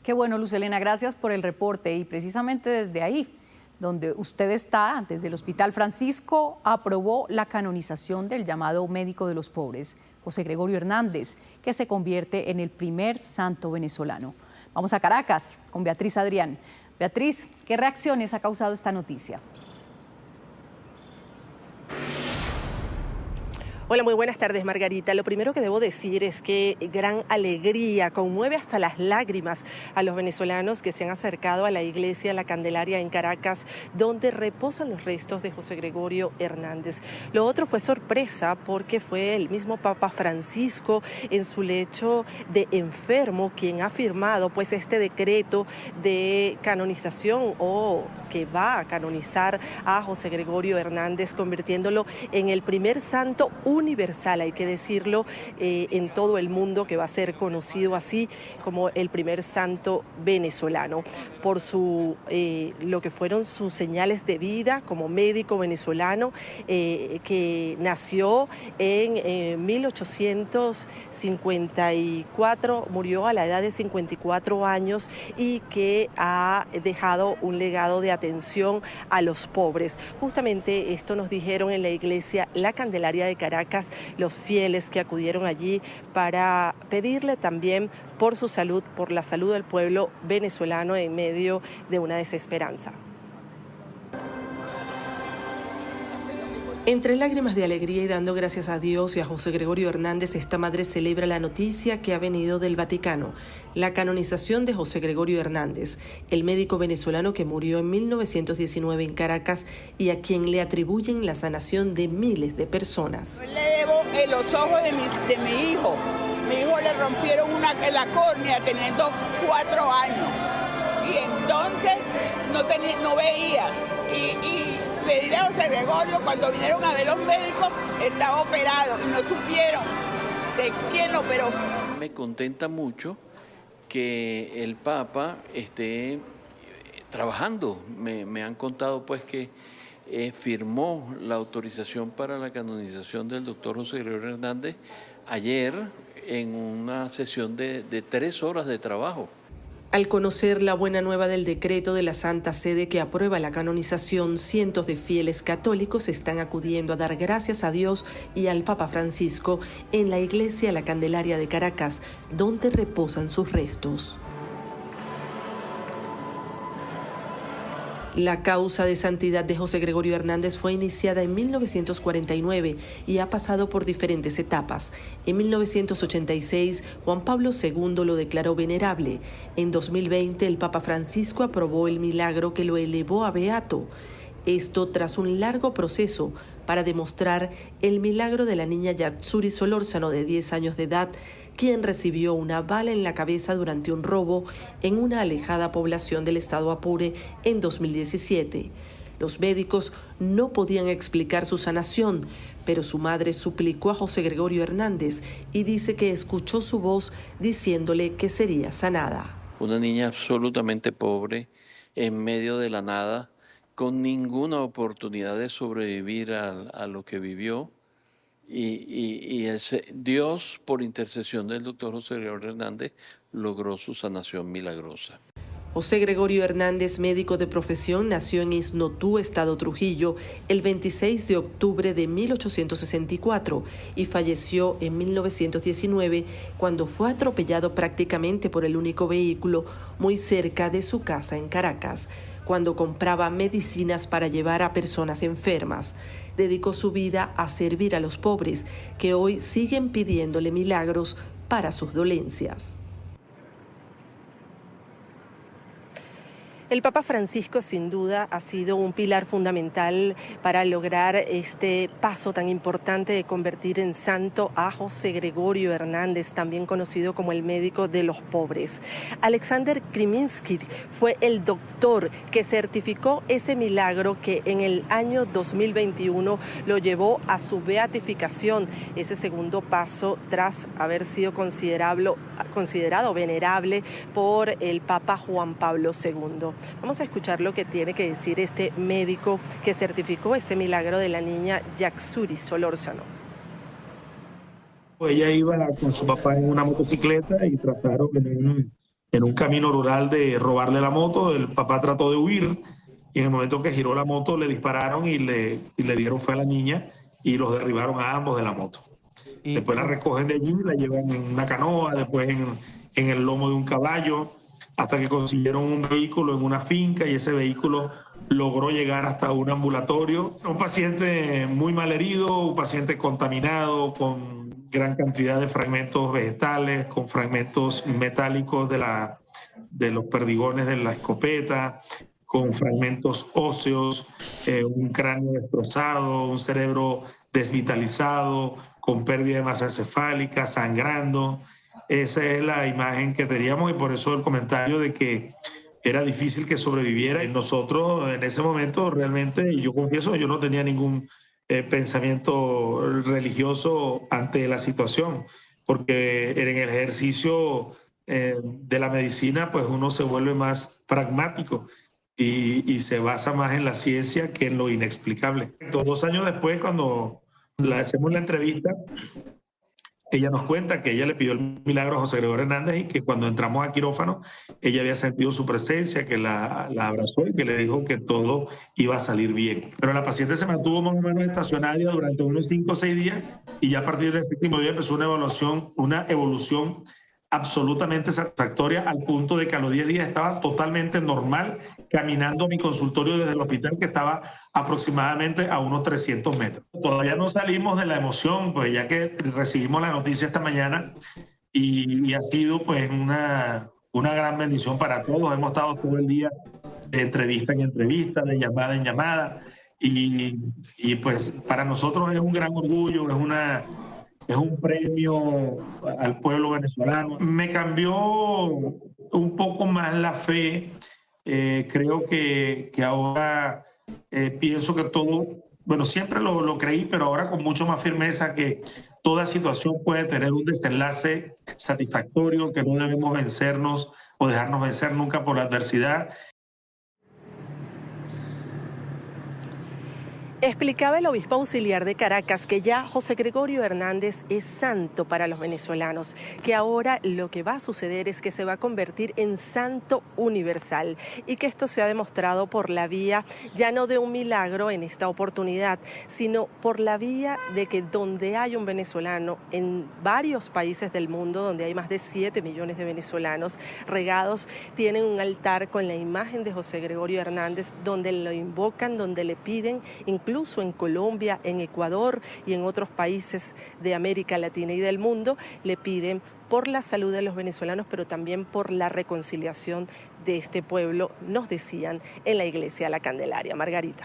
Qué bueno, Luz Helena, gracias por el reporte. Y precisamente desde ahí, donde usted está, desde el Hospital Francisco, aprobó la canonización del llamado médico de los pobres, José Gregorio Hernández, que se convierte en el primer santo venezolano. Vamos a Caracas con Beatriz Adrián. Beatriz, ¿qué reacciones ha causado esta noticia? Hola, muy buenas tardes, Margarita. Lo primero que debo decir es que gran alegría, conmueve hasta las lágrimas a los venezolanos que se han acercado a la iglesia La Candelaria en Caracas, donde reposan los restos de José Gregorio Hernández. Lo otro fue sorpresa porque fue el mismo Papa Francisco en su lecho de enfermo quien ha firmado pues este decreto de canonización o que va a canonizar a José Gregorio Hernández, convirtiéndolo en el primer santo universal, hay que decirlo, en todo el mundo, que va a ser conocido así como el primer santo venezolano por lo que fueron sus señales de vida como médico venezolano, que nació en 1854, murió a la edad de 54 años y que ha dejado un legado de atención a los pobres. Justamente esto nos dijeron en la iglesia La Candelaria de Caracas los fieles que acudieron allí para pedirle también por su salud, por la salud del pueblo venezolano en medio de una desesperanza. Entre lágrimas de alegría y dando gracias a Dios y a José Gregorio Hernández, esta madre celebra la noticia que ha venido del Vaticano, la canonización de José Gregorio Hernández, el médico venezolano que murió en 1919 en Caracas y a quien le atribuyen la sanación de miles de personas. Yo le debo en los ojos de mi hijo. Mi hijo le rompieron la córnea teniendo 4 años y entonces no veía. Y pedir a José Gregorio, cuando vinieron a ver los médicos, estaba operado y no supieron de quién lo operó. Me contenta mucho que el Papa esté trabajando. Me han contado pues que firmó la autorización para la canonización del doctor José Gregorio Hernández ayer en una sesión de 3 horas de trabajo. Al conocer la buena nueva del decreto de la Santa Sede que aprueba la canonización, cientos de fieles católicos están acudiendo a dar gracias a Dios y al Papa Francisco en la iglesia La Candelaria de Caracas, donde reposan sus restos. La causa de santidad de José Gregorio Hernández fue iniciada en 1949 y ha pasado por diferentes etapas. En 1986, Juan Pablo II lo declaró venerable. En 2020, el Papa Francisco aprobó el milagro que lo elevó a beato. Esto tras un largo proceso para demostrar el milagro de la niña Yatsuri Solórzano, de 10 años de edad, quien recibió una bala en la cabeza durante un robo en una alejada población del estado Apure en 2017. Los médicos no podían explicar su sanación, pero su madre suplicó a José Gregorio Hernández y dice que escuchó su voz diciéndole que sería sanada. Una niña absolutamente pobre, en medio de la nada, con ninguna oportunidad de sobrevivir a lo que vivió. Y Dios, por intercesión del doctor José Gregorio Hernández, logró su sanación milagrosa. José Gregorio Hernández, médico de profesión, nació en Isnotú, estado Trujillo, el 26 de octubre de 1864 y falleció en 1919 cuando fue atropellado prácticamente por el único vehículo muy cerca de su casa en Caracas, cuando compraba medicinas para llevar a personas enfermas. Dedicó su vida a servir a los pobres, que hoy siguen pidiéndole milagros para sus dolencias. El Papa Francisco sin duda ha sido un pilar fundamental para lograr este paso tan importante de convertir en santo a José Gregorio Hernández, también conocido como el médico de los pobres. Alexander Kriminsky fue el doctor que certificó ese milagro que en el año 2021 lo llevó a su beatificación, ese segundo paso tras haber sido considerado venerable por el Papa Juan Pablo II. Vamos a escuchar lo que tiene que decir este médico que certificó este milagro de la niña Yatsuri Solórzano. Ella iba con su papá en una motocicleta y trataron en un camino rural de robarle la moto. El papá trató de huir y en el momento que giró la moto le dispararon y le dieron fue a la niña y los derribaron a ambos de la moto. Después la recogen de allí, la llevan en una canoa, después en el lomo de un caballo, hasta que consiguieron un vehículo en una finca y ese vehículo logró llegar hasta un ambulatorio. Un paciente muy mal herido, un paciente contaminado, con gran cantidad de fragmentos vegetales, con fragmentos metálicos de los perdigones de la escopeta, con fragmentos óseos, un cráneo destrozado, un cerebro desvitalizado, con pérdida de masa encefálica, sangrando. Esa es la imagen que teníamos y por eso el comentario de que era difícil que sobreviviera. Y nosotros en ese momento realmente, y yo confieso, yo no tenía ningún pensamiento religioso ante la situación, porque en el ejercicio de la medicina pues uno se vuelve más pragmático y se basa más en la ciencia que en lo inexplicable. 2 años después, cuando le hacemos la entrevista, ella nos cuenta que ella le pidió el milagro a José Gregorio Hernández y que cuando entramos a quirófano, ella había sentido su presencia, que la abrazó y que le dijo que todo iba a salir bien. Pero la paciente se mantuvo más o menos estacionaria durante unos 5 o 6 días y ya a partir del 7º día empezó una evolución absolutamente satisfactoria al punto de que a los 10 días estaba totalmente normal caminando a mi consultorio desde el hospital, que estaba aproximadamente a unos 300 metros. Todavía no salimos de la emoción, pues ya que recibimos la noticia esta mañana y ha sido pues una gran bendición para todos. Hemos estado todo el día de entrevista en entrevista, de llamada en llamada y pues para nosotros es un gran orgullo, es un premio al pueblo venezolano. Me cambió un poco más la fe. Creo que ahora pienso que todo, bueno, siempre lo creí, pero ahora con mucho más firmeza que toda situación puede tener un desenlace satisfactorio, que no debemos vencernos o dejarnos vencer nunca por la adversidad. Explicaba el obispo auxiliar de Caracas que ya José Gregorio Hernández es santo para los venezolanos, que ahora lo que va a suceder es que se va a convertir en santo universal y que esto se ha demostrado por la vía ya no de un milagro en esta oportunidad, sino por la vía de que donde hay un venezolano en varios países del mundo, donde hay más de 7 millones de venezolanos regados, tienen un altar con la imagen de José Gregorio Hernández, donde lo invocan, donde le piden, incluso en Colombia, en Ecuador y en otros países de América Latina y del mundo, le piden por la salud de los venezolanos, pero también por la reconciliación de este pueblo, nos decían en la iglesia La Candelaria. Margarita.